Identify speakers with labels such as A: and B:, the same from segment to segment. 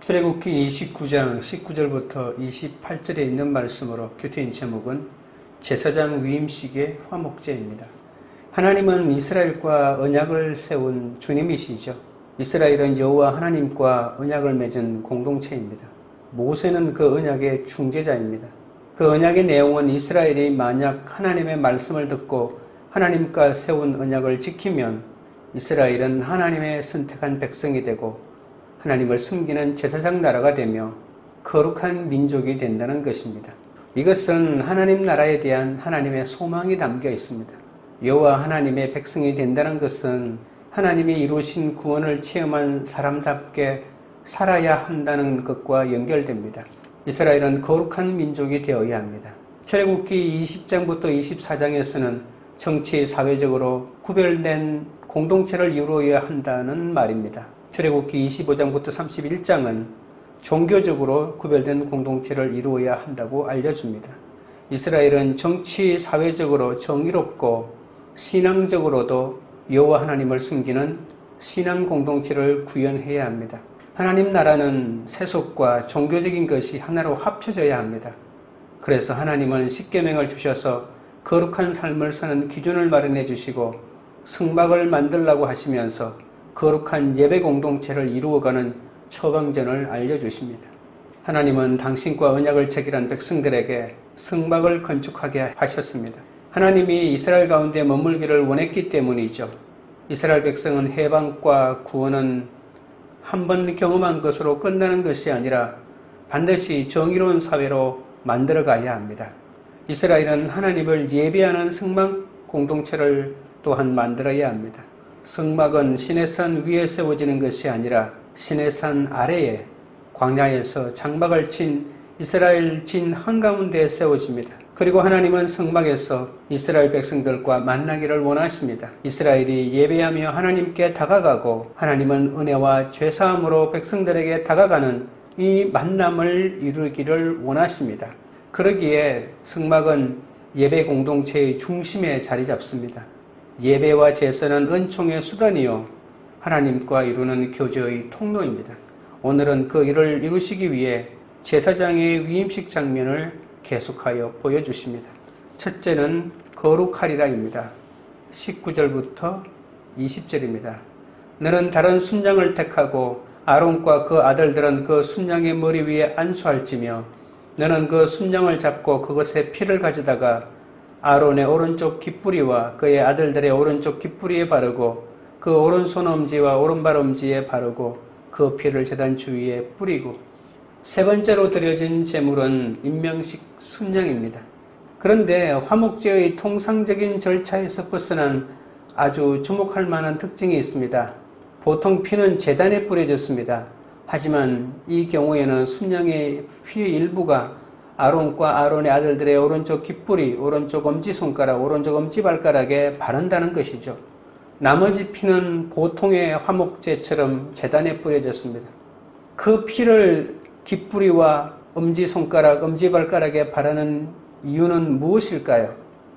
A: 출애굽기 29장 19절부터 28절에 있는 말씀으로 큐티인 제목은 제사장 위임식의 화목제입니다. 하나님은 이스라엘과 언약을 세운 주님이시죠. 이스라엘은 여호와 하나님과 언약을 맺은 공동체입니다. 모세는 그 언약의 중재자입니다. 그 언약의 내용은 이스라엘이 만약 하나님의 말씀을 듣고 하나님과 세운 언약을 지키면 이스라엘은 하나님의 선택한 백성이 되고 하나님을 섬기는 제사장 나라가 되며 거룩한 민족이 된다는 것입니다. 이것은 하나님 나라에 대한 하나님의 소망이 담겨 있습니다. 여호와 하나님의 백성이 된다는 것은 하나님이 이루신 구원을 체험한 사람답게 살아야 한다는 것과 연결됩니다. 이스라엘은 거룩한 민족이 되어야 합니다. 출애굽기 20장부터 24장에서는 정치, 사회적으로 구별된 공동체를 이루어야 한다는 말입니다. 출애굽기 25장부터 31장은 종교적으로 구별된 공동체를 이루어야 한다고 알려줍니다. 이스라엘은 정치, 사회적으로 정의롭고 신앙적으로도 여호와 하나님을 섬기는 신앙 공동체를 구현해야 합니다. 하나님 나라는 세속과 종교적인 것이 하나로 합쳐져야 합니다. 그래서 하나님은 십계명을 주셔서 거룩한 삶을 사는 기준을 마련해 주시고 성막을 만들라고 하시면서 거룩한 예배 공동체를 이루어가는 처방전을 알려주십니다. 하나님은 당신과 언약을 체결한 백성들에게 성막을 건축하게 하셨습니다. 하나님이 이스라엘 가운데 머물기를 원했기 때문이죠. 이스라엘 백성은 해방과 구원은 한 번 경험한 것으로 끝나는 것이 아니라 반드시 정의로운 사회로 만들어 가야 합니다. 이스라엘은 하나님을 예배하는 성막 공동체를 또한 만들어야 합니다. 성막은 시내산 위에 세워지는 것이 아니라 시내산 아래에 광야에서 장막을 친 이스라엘 진 한가운데에 세워집니다. 그리고 하나님은 성막에서 이스라엘 백성들과 만나기를 원하십니다. 이스라엘이 예배하며 하나님께 다가가고 하나님은 은혜와 죄사함으로 백성들에게 다가가는 이 만남을 이루기를 원하십니다. 그러기에 성막은 예배 공동체의 중심에 자리 잡습니다. 예배와 제사는 은총의 수단이요 하나님과 이루는 교제의 통로입니다. 오늘은 그 일을 이루시기 위해 제사장의 위임식 장면을 계속하여 보여주십니다. 첫째는 거룩하리라입니다. 19절부터 20절입니다. 너는 다른 순양을 택하고 아론과 그 아들들은 그 순양의 머리 위에 안수할지며 너는 그 순양을 잡고 그것의 피를 가져다가 아론의 오른쪽 깃뿌리와 그의 아들들의 오른쪽 깃뿌리에 바르고 그 오른손 엄지와 오른발 엄지에 바르고 그 피를 제단 주위에 뿌리고 세 번째로 드려진 제물은 임명식 순양입니다. 그런데 화목제의 통상적인 절차에서 벗어난 아주 주목할 만한 특징이 있습니다. 보통 피는 제단에 뿌려졌습니다. 하지만 이 경우에는 순양의 피의 일부가 아론과 아론의 아들들의 오른쪽 깃뿌리, 오른쪽 엄지손가락, 오른쪽 엄지발가락에 바른다는 것이죠. 나머지 피는 보통의 화목제처럼 제단에 뿌려졌습니다. 그 피를 깃뿌리와 엄지손가락, 엄지발가락에 바르는 이유는 무엇일까요?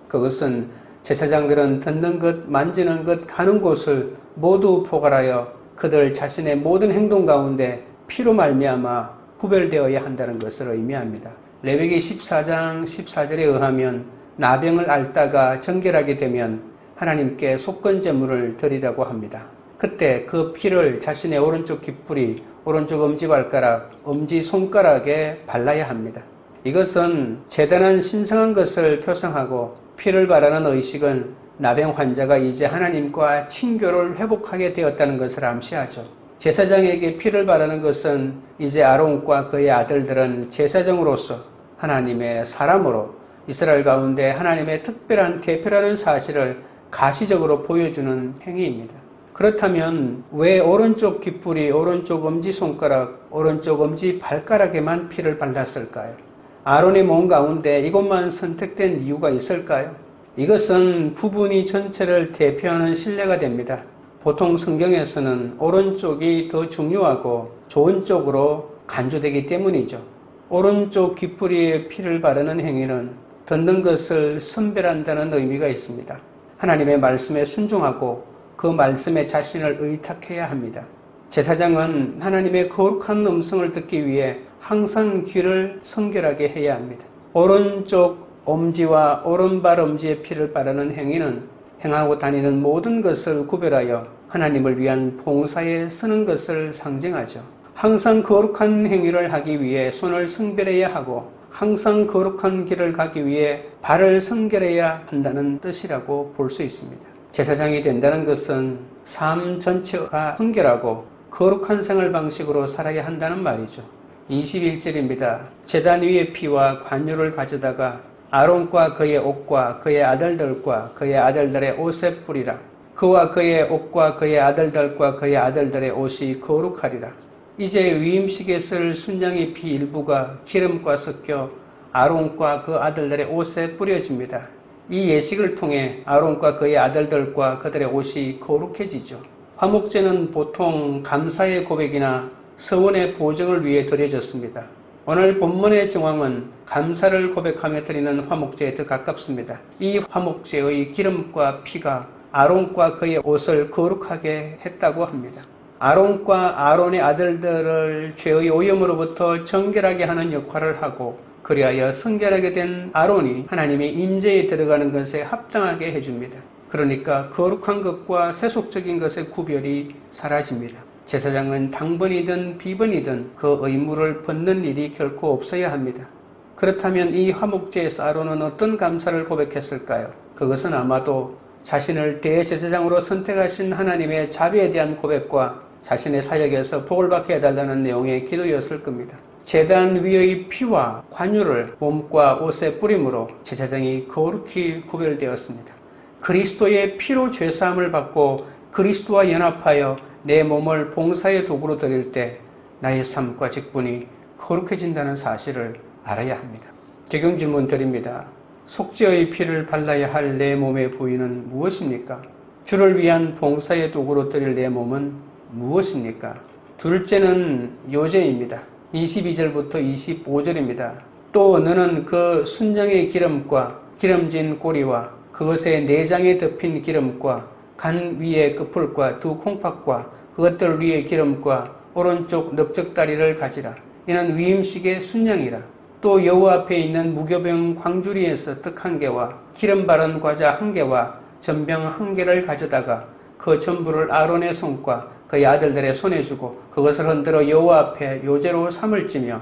A: 그것은 제사장들은 듣는 것, 만지는 것, 가는 곳을 모두 포괄하여 그들 자신의 모든 행동 가운데 피로 말미암아 구별되어야 한다는 것을 의미합니다. 레위기 14장 14절에 의하면 나병을 앓다가 정결하게 되면 하나님께 속건제물을 드리라고 합니다. 그때 그 피를 자신의 오른쪽 깃뿌리, 오른쪽 엄지발가락, 엄지손가락에 발라야 합니다. 이것은 제단한 신성한 것을 표상하고 피를 바라는 의식은 나병 환자가 이제 하나님과 친교를 회복하게 되었다는 것을 암시하죠. 제사장에게 피를 바르는 것은 이제 아론과 그의 아들들은 제사장으로서 하나님의 사람으로 이스라엘 가운데 하나님의 특별한 대표라는 사실을 가시적으로 보여주는 행위입니다. 그렇다면 왜 오른쪽 깃뿌리, 오른쪽 엄지손가락, 오른쪽 엄지발가락에만 피를 발랐을까요? 아론의 몸 가운데 이것만 선택된 이유가 있을까요? 이것은 부분이 전체를 대표하는 신뢰가 됩니다. 보통 성경에서는 오른쪽이 더 중요하고 좋은 쪽으로 간주되기 때문이죠. 오른쪽 깃뿌리에 피를 바르는 행위는 듣는 것을 선별한다는 의미가 있습니다. 하나님의 말씀에 순종하고 그 말씀에 자신을 의탁해야 합니다. 제사장은 하나님의 거룩한 음성을 듣기 위해 항상 귀를 성결하게 해야 합니다. 오른쪽 엄지와 오른발 엄지의 피를 바르는 행위는 행하고 다니는 모든 것을 구별하여 하나님을 위한 봉사에 쓰는 것을 상징하죠. 항상 거룩한 행위를 하기 위해 손을 성별해야 하고 항상 거룩한 길을 가기 위해 발을 성결해야 한다는 뜻이라고 볼 수 있습니다. 제사장이 된다는 것은 삶 전체가 성결하고 거룩한 생활 방식으로 살아야 한다는 말이죠. 21절입니다. 제단 위의 피와 관유를 가져다가 아론과 그의 옷과 그의 아들들과 그의 아들들의 옷에 뿌리라. 그와 그의 옷과 그의 아들들과 그의 아들들의 옷이 거룩하리라. 이제 위임식에 쓸 순양의 피 일부가 기름과 섞여 아론과 그 아들들의 옷에 뿌려집니다. 이 예식을 통해 아론과 그의 아들들과 그들의 옷이 거룩해지죠. 화목제는 보통 감사의 고백이나 서원의 보증을 위해 드려졌습니다. 오늘 본문의 정황은 감사를 고백하며 드리는 화목제에 더 가깝습니다. 이 화목제의 기름과 피가 아론과 그의 옷을 거룩하게 했다고 합니다. 아론과 아론의 아들들을 죄의 오염으로부터 정결하게 하는 역할을 하고 그리하여 성결하게 된 아론이 하나님의 임재에 들어가는 것에 합당하게 해줍니다. 그러니까 거룩한 것과 세속적인 것의 구별이 사라집니다. 제사장은 당번이든 비번이든 그 의무를 벗는 일이 결코 없어야 합니다. 그렇다면 이 화목제에서 아론은 어떤 감사를 고백했을까요? 그것은 아마도 자신을 대제사장으로 선택하신 하나님의 자비에 대한 고백과 자신의 사역에서 복을 받게 해달라는 내용의 기도였을 겁니다. 제단 위의 피와 관유를 몸과 옷에 뿌림으로 제사장이 거룩히 구별되었습니다. 그리스도의 피로 죄사함을 받고 그리스도와 연합하여 내 몸을 봉사의 도구로 드릴 때 나의 삶과 직분이 거룩해진다는 사실을 알아야 합니다. 적용 질문 드립니다. 속죄의 피를 발라야 할 내 몸의 부위는 무엇입니까? 주를 위한 봉사의 도구로 드릴 내 몸은 무엇입니까? 둘째는 요제입니다. 22절부터 25절입니다. 또 너는 그 순양의 기름과 기름진 꼬리와 그것의 내장에 덮인 기름과 간 위의 끝풀과 두 콩팥과 그것들 위의 기름과 오른쪽 넓적다리를 가지라. 이는 위임식의 순양이라. 또 여호와 앞에 있는 무교병 광주리에서 떡 1개와 기름 바른 과자 1개와 전병 1개를 가져다가 그 전부를 아론의 손과 그의 아들들의 손에 주고 그것을 흔들어 여호와 앞에 요제로 삼을 찌며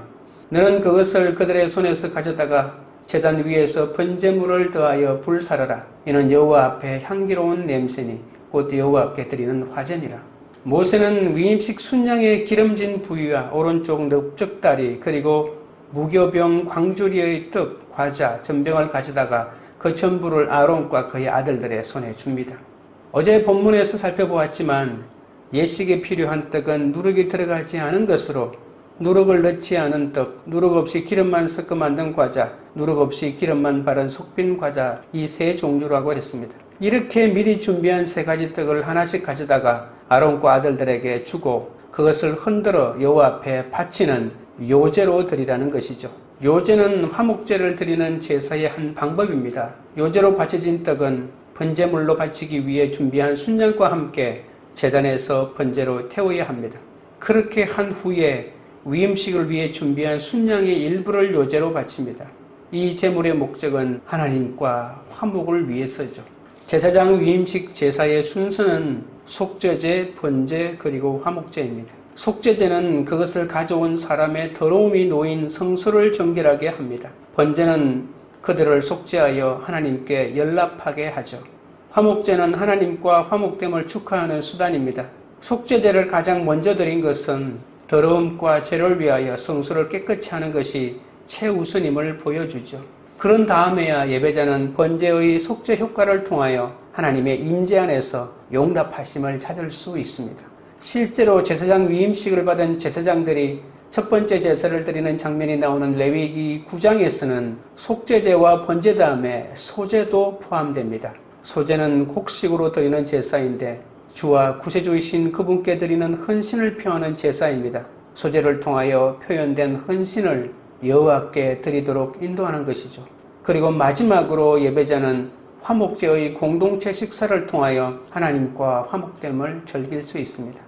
A: 너는 그것을 그들의 손에서 가져다가 제단 위에서 번제물을 더하여 불사르라. 이는 여호와 앞에 향기로운 냄새니 곧 여호와께 드리는 화제니라. 모세는 위임식 순양의 기름진 부위와 오른쪽 넓적다리 그리고 무교병 광주리의 떡, 과자, 전병을 가져다가 그 전부를 아론과 그의 아들들의 손에 줍니다. 어제 본문에서 살펴보았지만 예식에 필요한 떡은 누룩이 들어가지 않은 것으로 누룩을 넣지 않은 떡, 누룩 없이 기름만 섞어 만든 과자, 누룩 없이 기름만 바른 속빈 과자 이 세 종류라고 했습니다. 이렇게 미리 준비한 세 가지 떡을 하나씩 가져다가 아론과 아들들에게 주고 그것을 흔들어 여호와 앞에 바치는 요제로 드리라는 것이죠. 요제는 화목제를 드리는 제사의 한 방법입니다. 요제로 바쳐진 떡은 번제물로 바치기 위해 준비한 순양과 함께 제단에서 번제로 태워야 합니다. 그렇게 한 후에 위임식을 위해 준비한 순양의 일부를 요제로 바칩니다. 이 제물의 목적은 하나님과 화목을 위해서죠. 제사장 위임식 제사의 순서는 속죄제, 번제, 그리고 화목제입니다. 속죄제는 그것을 가져온 사람의 더러움이 놓인 성소를 정결하게 합니다. 번제는 그들을 속죄하여 하나님께 연락하게 하죠. 화목제는 하나님과 화목됨을 축하하는 수단입니다. 속죄제를 가장 먼저 드린 것은 더러움과 죄를 위하여 성소를 깨끗이 하는 것이 최우선임을 보여주죠. 그런 다음에야 예배자는 번제의 속죄 효과를 통하여 하나님의 임재 안에서 용납하심을 찾을 수 있습니다. 실제로 제사장 위임식을 받은 제사장들이 첫 번째 제사를 드리는 장면이 나오는 레위기 9장에서는 속죄제와 번제 다음에 소제도 포함됩니다. 소제는 곡식으로 드리는 제사인데 주와 구세주이신 그분께 드리는 헌신을 표하는 제사입니다. 소제를 통하여 표현된 헌신을 여호와께 드리도록 인도하는 것이죠. 그리고 마지막으로 예배자는 화목제의 공동체 식사를 통하여 하나님과 화목됨을 즐길 수 있습니다.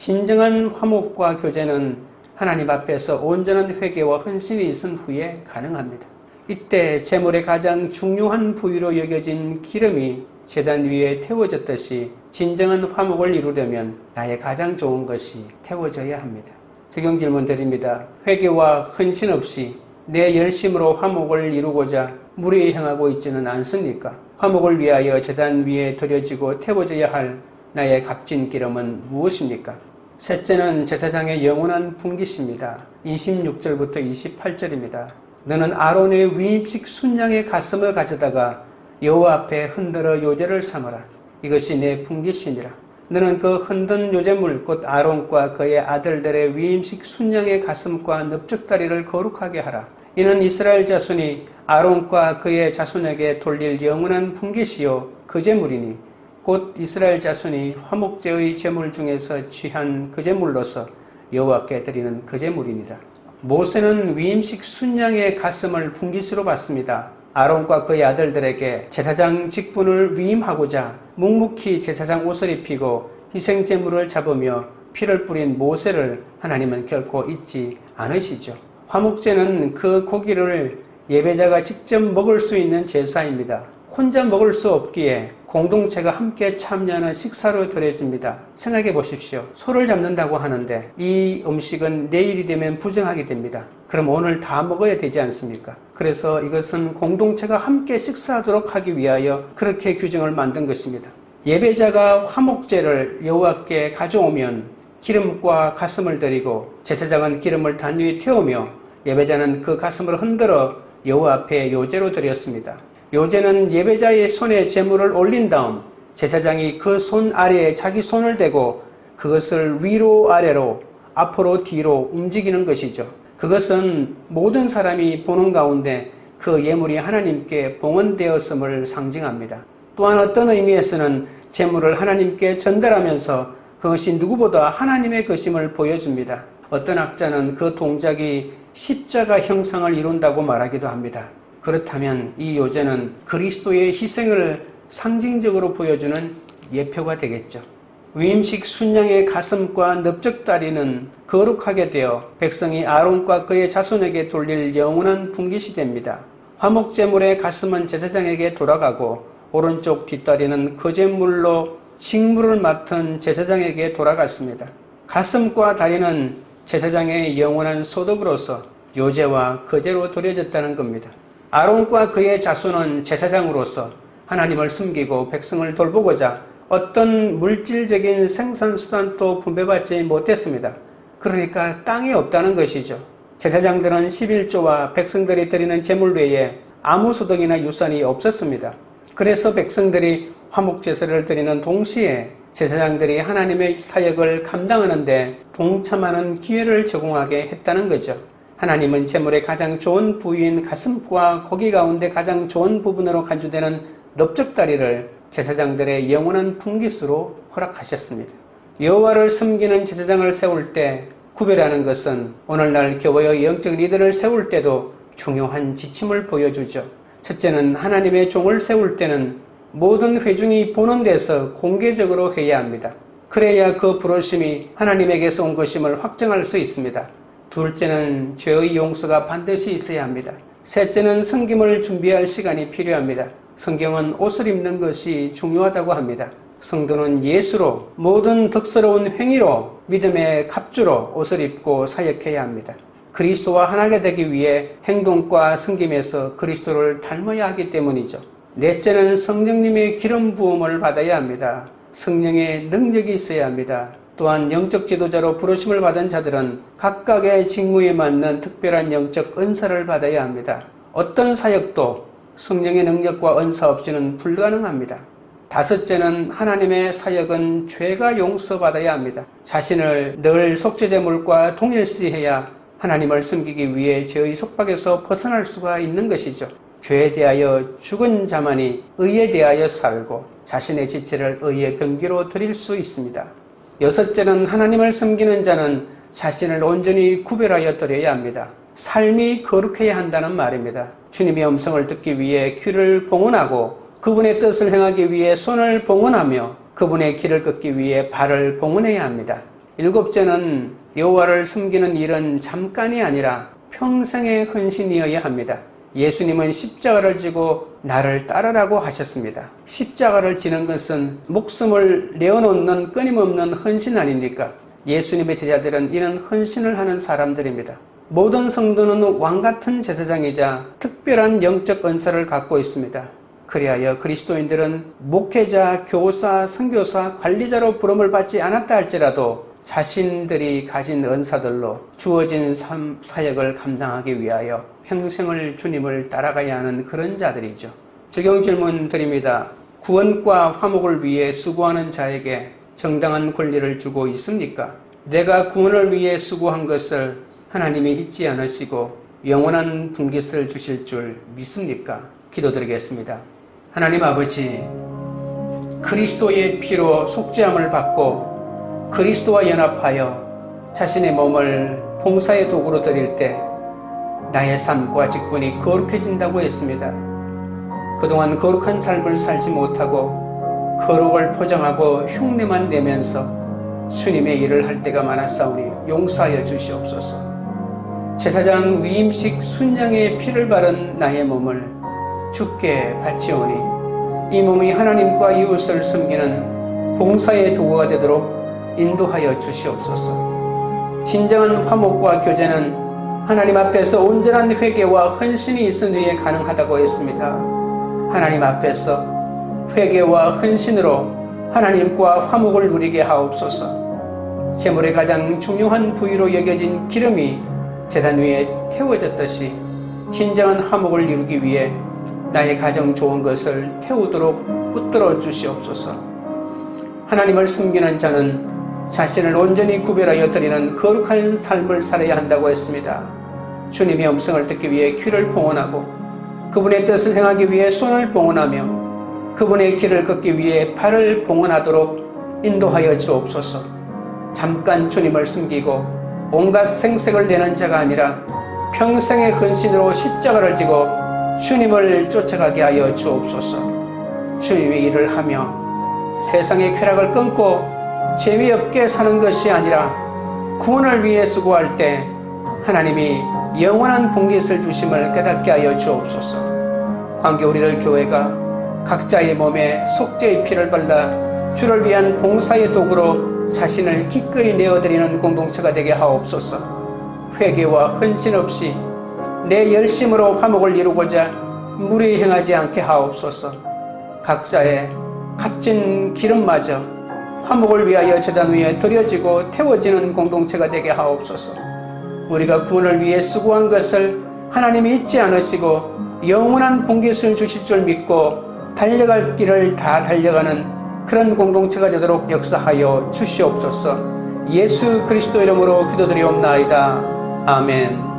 A: 진정한 화목과 교제는 하나님 앞에서 온전한 회개와 헌신이 있은 후에 가능합니다. 이때 제물의 가장 중요한 부위로 여겨진 기름이 제단 위에 태워졌듯이 진정한 화목을 이루려면 나의 가장 좋은 것이 태워져야 합니다. 적용 질문 드립니다. 회개와 헌신 없이 내 열심으로 화목을 이루고자 무리에 행하고 있지는 않습니까? 화목을 위하여 제단 위에 드려지고 태워져야 할 나의 값진 기름은 무엇입니까? 셋째는 제사장의 영원한 분깃입니다. 26절부터 28절입니다. 너는 아론의 위임식 순양의 가슴을 가져다가 여호와 앞에 흔들어 요제를 삼아라. 이것이 내 분깃이니라. 너는 그 흔든 요제물 곧 아론과 그의 아들들의 위임식 순양의 가슴과 넓적다리를 거룩하게 하라. 이는 이스라엘 자손이 아론과 그의 자손에게 돌릴 영원한 분깃이요 그 제물이니 곧 이스라엘 자손이 화목제의 제물 중에서 취한 그 제물로서 여호와께 드리는 그 제물이니라. 모세는 위임식 순양의 가슴을 분깃으로 받습니다. 아론과 그의 아들들에게 제사장 직분을 위임하고자 묵묵히 제사장 옷을 입히고 희생제물을 잡으며 피를 뿌린 모세를 하나님은 결코 잊지 않으시죠. 화목제는 그 고기를 예배자가 직접 먹을 수 있는 제사입니다. 혼자 먹을 수 없기에 공동체가 함께 참여하는 식사로 드려집니다. 생각해 보십시오. 소를 잡는다고 하는데 이 음식은 내일이 되면 부정하게 됩니다. 그럼 오늘 다 먹어야 되지 않습니까? 그래서 이것은 공동체가 함께 식사하도록 하기 위하여 그렇게 규정을 만든 것입니다. 예배자가 화목제를 여호와께 가져오면 기름과 가슴을 드리고 제사장은 기름을 단 위에 태우며 예배자는 그 가슴을 흔들어 여호와 앞에 요제로 드렸습니다. 요제는 예배자의 손에 제물을 올린 다음 제사장이 그 손 아래에 자기 손을 대고 그것을 위로 아래로 앞으로 뒤로 움직이는 것이죠. 그것은 모든 사람이 보는 가운데 그 예물이 하나님께 봉헌되었음을 상징합니다. 또한 어떤 의미에서는 제물을 하나님께 전달하면서 그것이 누구보다 하나님의 것임을 보여줍니다. 어떤 학자는 그 동작이 십자가 형상을 이룬다고 말하기도 합니다. 그렇다면 이 요제는 그리스도의 희생을 상징적으로 보여주는 예표가 되겠죠. 위임식 순양의 가슴과 넓적다리는 거룩하게 되어 백성이 아론과 그의 자손에게 돌릴 영원한 분깃이 됩니다. 화목제물의 가슴은 제사장에게 돌아가고 오른쪽 뒷다리는 그 제물로 식물을 맡은 제사장에게 돌아갔습니다. 가슴과 다리는 제사장의 영원한 소득으로서 요제와 거제로 드려졌다는 겁니다. 아론과 그의 자손은 제사장으로서 하나님을 섬기고 백성을 돌보고자 어떤 물질적인 생산수단도 분배받지 못했습니다. 그러니까 땅이 없다는 것이죠. 제사장들은 11조와 백성들이 드리는 제물 외에 아무 소득이나 유산이 없었습니다. 그래서 백성들이 화목제사를 드리는 동시에 제사장들이 하나님의 사역을 감당하는데 동참하는 기회를 제공하게 했다는 거죠. 하나님은 제물의 가장 좋은 부위인 가슴과 고기 가운데 가장 좋은 부분으로 간주되는 넓적다리를 제사장들의 영원한 분깃으로 허락하셨습니다. 여호와를 섬기는 제사장을 세울 때 구별하는 것은 오늘날 교회의 영적 리더를 세울 때도 중요한 지침을 보여주죠. 첫째는 하나님의 종을 세울 때는 모든 회중이 보는 데서 공개적으로 해야 합니다. 그래야 그 부르심이 하나님에게서 온 것임을 확정할 수 있습니다. 둘째는 죄의 용서가 반드시 있어야 합니다. 셋째는 섬김을 준비할 시간이 필요합니다. 성경은 옷을 입는 것이 중요하다고 합니다. 성도는 예수로 모든 덕스러운 행위로 믿음의 갑주로 옷을 입고 사역해야 합니다. 그리스도와 하나가 되기 위해 행동과 섬김에서 그리스도를 닮아야 하기 때문이죠. 넷째는 성령님의 기름 부음을 받아야 합니다. 성령의 능력이 있어야 합니다. 또한 영적 지도자로 부르심을 받은 자들은 각각의 직무에 맞는 특별한 영적 은사를 받아야 합니다. 어떤 사역도 성령의 능력과 은사 없이는 불가능합니다. 다섯째는 하나님의 사역은 죄가 용서받아야 합니다. 자신을 늘 속죄제물과 동일시해야 하나님을 섬기기 위해 죄의 속박에서 벗어날 수가 있는 것이죠. 죄에 대하여 죽은 자만이 의에 대하여 살고 자신의 지체를 의의 경계로 드릴 수 있습니다. 여섯째는 하나님을 섬기는 자는 자신을 온전히 구별하여 드려야 합니다. 삶이 거룩해야 한다는 말입니다. 주님의 음성을 듣기 위해 귀를 봉헌하고 그분의 뜻을 행하기 위해 손을 봉헌하며 그분의 길을 걷기 위해 발을 봉헌해야 합니다. 일곱째는 여호와를 섬기는 일은 잠깐이 아니라 평생의 헌신이어야 합니다. 예수님은 십자가를 지고 나를 따르라고 하셨습니다. 십자가를 지는 것은 목숨을 내어놓는 끊임없는 헌신 아닙니까? 예수님의 제자들은 이런 헌신을 하는 사람들입니다. 모든 성도는 왕같은 제사장이자 특별한 영적 은사를 갖고 있습니다. 그리하여 그리스도인들은 목회자, 교사, 선교사, 관리자로 부름을 받지 않았다 할지라도 자신들이 가진 은사들로 주어진 사역을 감당하기 위하여 평생을 주님을 따라가야 하는 그런 자들이죠. 적용 질문 드립니다. 구원과 화목을 위해 수고하는 자에게 정당한 권리를 주고 있습니까? 내가 구원을 위해 수고한 것을 하나님이 잊지 않으시고 영원한 분깃을 주실 줄 믿습니까? 기도드리겠습니다. 하나님 아버지, 그리스도의 피로 속죄함을 받고 그리스도와 연합하여 자신의 몸을 봉사의 도구로 드릴 때 나의 삶과 직분이 거룩해진다고 했습니다. 그동안 거룩한 삶을 살지 못하고 거룩을 포장하고 흉내만 내면서 주님의 일을 할 때가 많았사오니 용서하여 주시옵소서. 제사장 위임식 순양의 피를 바른 나의 몸을 주께 바치오니 이 몸이 하나님과 이웃을 섬기는 봉사의 도구가 되도록 인도하여 주시옵소서. 진정한 화목과 교제는 하나님 앞에서 온전한 회개와 헌신이 있은 후에 가능하다고 했습니다. 하나님 앞에서 회개와 헌신으로 하나님과 화목을 누리게 하옵소서. 제물의 가장 중요한 부위로 여겨진 기름이 제단 위에 태워졌듯이 진정한 화목을 이루기 위해 나의 가정 좋은 것을 태우도록 붙들어 주시옵소서. 하나님을 섬기는 자는 자신을 온전히 구별하여 드리는 거룩한 삶을 살아야 한다고 했습니다. 주님의 음성을 듣기 위해 귀를 봉헌하고 그분의 뜻을 행하기 위해 손을 봉헌하며 그분의 길을 걷기 위해 발을 봉헌하도록 인도하여 주옵소서. 잠깐 주님을 섬기고 온갖 생색을 내는 자가 아니라 평생의 헌신으로 십자가를 지고 주님을 쫓아가게 하여 주옵소서. 주님의 일을 하며 세상의 쾌락을 끊고 재미없게 사는 것이 아니라 구원을 위해 수고할 때 하나님이 영원한 분깃을 주심을 깨닫게 하여 주옵소서. 관계 우리들 교회가 각자의 몸에 속죄의 피를 발라 주를 위한 봉사의 도구로 자신을 기꺼이 내어드리는 공동체가 되게 하옵소서. 회개와 헌신 없이 내 열심으로 화목을 이루고자 무리히 행하지 않게 하옵소서. 각자의 값진 기름마저 화목을 위하여 제단 위에 드려지고 태워지는 공동체가 되게 하옵소서. 우리가 구원을 위해 수고한 것을 하나님이 잊지 않으시고 영원한 분깃을 주실 줄 믿고 달려갈 길을 다 달려가는 그런 공동체가 되도록 역사하여 주시옵소서. 예수 그리스도 이름으로 기도드리옵나이다. 아멘.